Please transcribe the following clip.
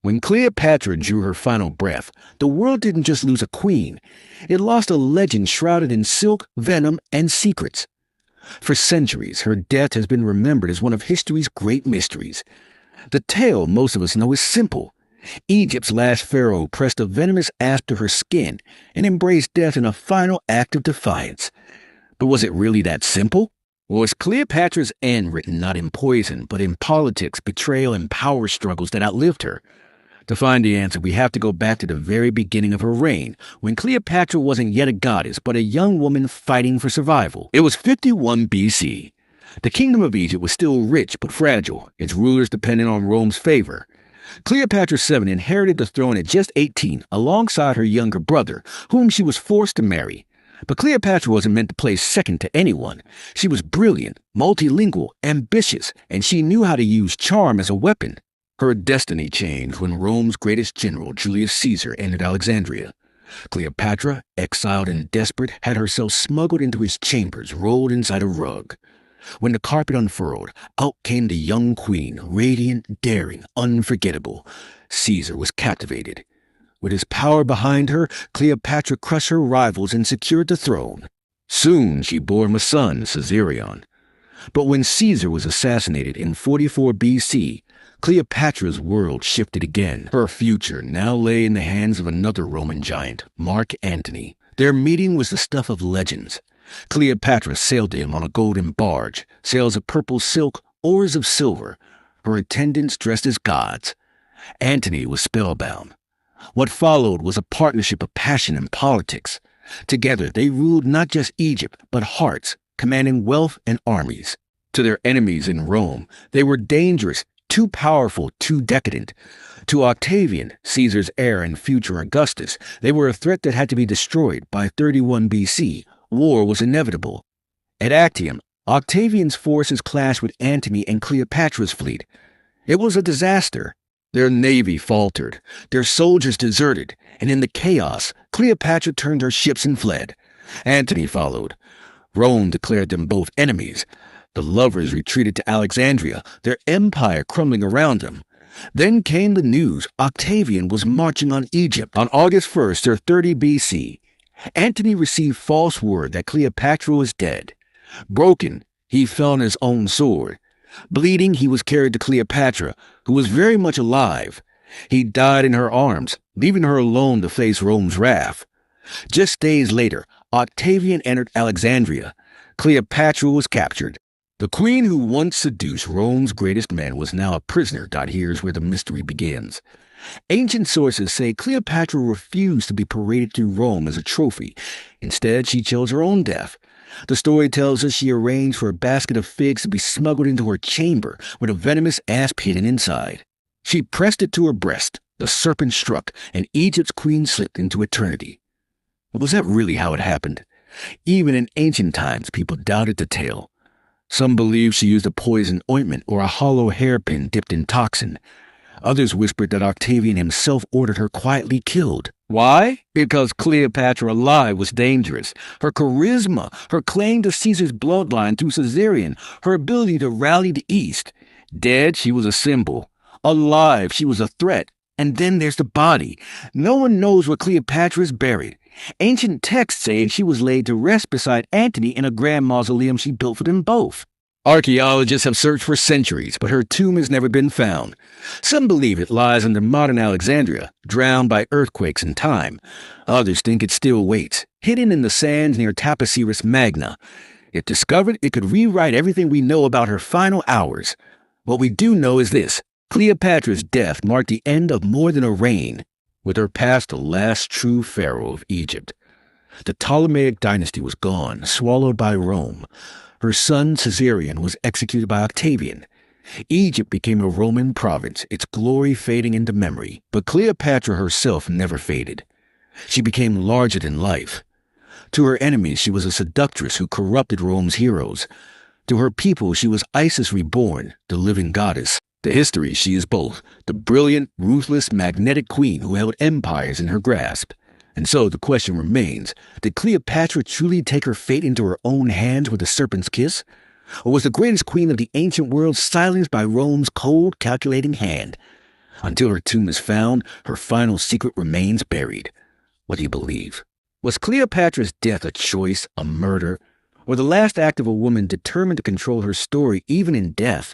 When Cleopatra drew her final breath, the world didn't just lose a queen. It lost a legend shrouded in silk, venom, and secrets. For centuries, her death has been remembered as one of history's great mysteries. The tale most of us know is simple. Egypt's last pharaoh pressed a venomous asp to her skin and embraced death in a final act of defiance. But was it really that simple? Or was Cleopatra's end written not in poison, but in politics, betrayal, and power struggles that outlived her? To find the answer, we have to go back to the very beginning of her reign, when Cleopatra wasn't yet a goddess, but a young woman fighting for survival. It was 51 BC. The kingdom of Egypt was still rich but fragile, its rulers dependent on Rome's favor. Cleopatra VII inherited the throne at just 18, alongside her younger brother, whom she was forced to marry. But Cleopatra wasn't meant to play second to anyone. She was brilliant, multilingual, ambitious, and she knew how to use charm as a weapon. Her destiny changed when Rome's greatest general, Julius Caesar, entered Alexandria. Cleopatra, exiled and desperate, had herself smuggled into his chambers, rolled inside a rug. When the carpet unfurled, out came the young queen, radiant, daring, unforgettable. Caesar was captivated. With his power behind her, Cleopatra crushed her rivals and secured the throne. Soon she bore him a son, Caesarion. But when Caesar was assassinated in 44 BC, Cleopatra's world shifted again. Her future now lay in the hands of another Roman giant, Mark Antony. Their meeting was the stuff of legends. Cleopatra sailed to him on a golden barge, sails of purple silk, oars of silver, her attendants dressed as gods. Antony was spellbound. What followed was a partnership of passion and politics. Together they ruled not just Egypt, but hearts, commanding wealth and armies. To their enemies in Rome, they were dangerous, too powerful, too decadent. To Octavian, Caesar's heir and future Augustus, they were a threat that had to be destroyed. By 31 BC, war was inevitable. At Actium, Octavian's forces clashed with Antony and Cleopatra's fleet. It was a disaster. Their navy faltered, their soldiers deserted, and in the chaos, Cleopatra turned her ships and fled. Antony followed. Rome declared them both enemies. The lovers retreated to Alexandria, their empire crumbling around them. Then came the news Octavian was marching on Egypt. On August 1st, or 30 BC, Antony received false word that Cleopatra was dead. Broken, he fell on his own sword. Bleeding, he was carried to Cleopatra, who was very much alive. He died in her arms, leaving her alone to face Rome's wrath. Just days later, Octavian entered Alexandria. Cleopatra was captured. The queen who once seduced Rome's greatest men was now a prisoner. Here's where the mystery begins. Ancient sources say Cleopatra refused to be paraded through Rome as a trophy. Instead, she chose her own death. The story tells us she arranged for a basket of figs to be smuggled into her chamber with a venomous asp hidden inside. She pressed it to her breast, the serpent struck, and Egypt's queen slipped into eternity. But was that really how it happened? Even in ancient times, people doubted the tale. Some believed she used a poison ointment or a hollow hairpin dipped in toxin. Others whispered that Octavian himself ordered her quietly killed. Why? Because Cleopatra alive was dangerous. Her charisma, her claim to Caesar's bloodline through Caesarion, her ability to rally the East. Dead, she was a symbol. Alive, she was a threat. And then there's the body. No one knows where Cleopatra is buried. Ancient texts say she was laid to rest beside Antony in a grand mausoleum she built for them both. Archaeologists have searched for centuries, but her tomb has never been found. Some believe it lies under modern Alexandria, drowned by earthquakes and time. Others think it still waits, hidden in the sands near Taposiris Magna. If discovered, it could rewrite everything we know about her final hours. What we do know is this: Cleopatra's death marked the end of more than a reign, with her past the last true pharaoh of Egypt. The Ptolemaic dynasty was gone, swallowed by Rome. Her son Caesarion was executed by Octavian. Egypt became a Roman province, its glory fading into memory. But Cleopatra herself never faded. She became larger than life. To her enemies, she was a seductress who corrupted Rome's heroes. To her people, she was Isis reborn, the living goddess. To history, she is both, the brilliant, ruthless, magnetic queen who held empires in her grasp. And so the question remains, did Cleopatra truly take her fate into her own hands with a serpent's kiss? Or was the greatest queen of the ancient world silenced by Rome's cold, calculating hand? Until her tomb is found, her final secret remains buried. What do you believe? Was Cleopatra's death a choice, a murder, or the last act of a woman determined to control her story even in death?